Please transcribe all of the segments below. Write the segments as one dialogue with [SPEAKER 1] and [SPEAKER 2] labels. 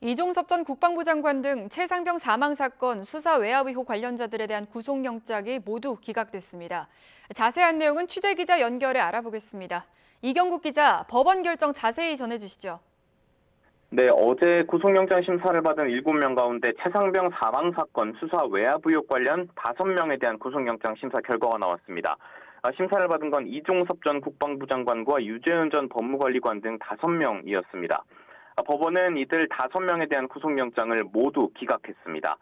[SPEAKER 1] 이종섭 전 국방부 장관 등 최상병 사망 사건 수사 외압 의혹 관련자들에 대한 구속영장이 모두 기각됐습니다. 자세한 내용은 취재기자 연결해 알아보겠습니다. 이경국 기자, 법원 결정 자세히 전해주시죠.
[SPEAKER 2] 네, 어제 구속영장 심사를 받은 7명 가운데 최상병 사망 사건 수사 외압 의혹 관련 5명에 대한 구속영장 심사 결과가 나왔습니다. 심사를 받은 건 이종섭 전 국방부 장관과 유재현 전 법무관리관 등 5명이었습니다. 법원은 이들 5명에 대한 구속영장을 모두 기각했습니다.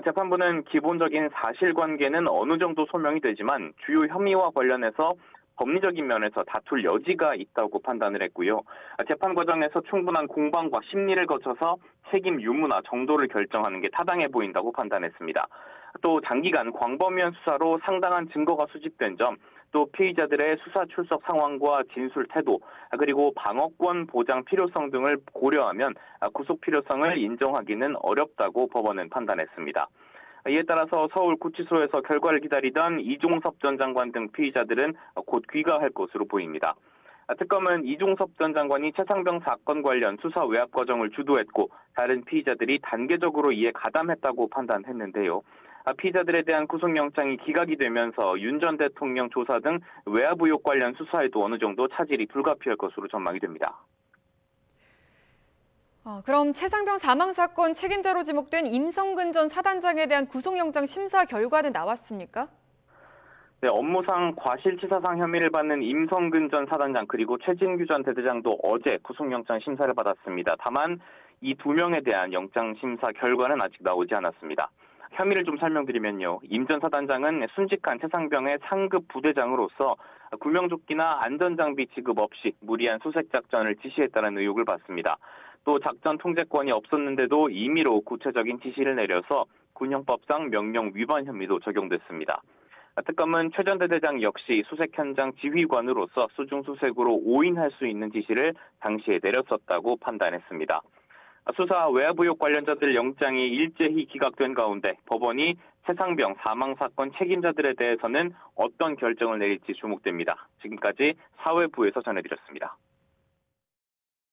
[SPEAKER 2] 재판부는 기본적인 사실관계는 어느 정도 소명이 되지만 주요 혐의와 관련해서 법리적인 면에서 다툴 여지가 있다고 판단을 했고요. 재판 과정에서 충분한 공방과 심리를 거쳐서 책임 유무나 정도를 결정하는 게 타당해 보인다고 판단했습니다. 또 장기간 광범위한 수사로 상당한 증거가 수집된 점, 또 피의자들의 수사 출석 상황과 진술 태도, 그리고 방어권 보장 필요성 등을 고려하면 구속 필요성을 인정하기는 어렵다고 법원은 판단했습니다. 이에 따라서 서울구치소에서 결과를 기다리던 이종섭 전 장관 등 피의자들은 곧 귀가할 것으로 보입니다. 특검은 이종섭 전 장관이 최상병 사건 관련 수사 외압 과정을 주도했고 다른 피의자들이 단계적으로 이에 가담했다고 판단했는데요. 피의자들에 대한 구속영장이 기각이 되면서 윤 전 대통령 조사 등 외압 의혹 관련 수사에도 어느 정도 차질이 불가피할 것으로 전망이 됩니다.
[SPEAKER 1] 그럼 최상병 사망 사건 책임자로 지목된 임성근 전 사단장에 대한 구속영장 심사 결과는 나왔습니까?
[SPEAKER 2] 네, 업무상 과실치사상 혐의를 받는 임성근 전 사단장 그리고 최진규 전 대대장도 어제 구속영장 심사를 받았습니다. 다만 이 2명에 대한 영장 심사 결과는 아직 나오지 않았습니다. 혐의를 좀 설명드리면요. 임 전 사단장은 순직한 최상병의 상급 부대장으로서 구명조끼나 안전장비 지급 없이 무리한 수색작전을 지시했다는 의혹을 받습니다. 또 작전 통제권이 없었는데도 임의로 구체적인 지시를 내려서 군형법상 명령 위반 혐의도 적용됐습니다. 특검은 최 전 대대장 역시 수색 현장 지휘관으로서 수중수색으로 오인할 수 있는 지시를 당시에 내렸었다고 판단했습니다. 수사 외압 의혹 관련자들 영장이 일제히 기각된 가운데 법원이 최상병 사망 사건 책임자들에 대해서는 어떤 결정을 내릴지 주목됩니다. 지금까지 사회부에서 전해드렸습니다.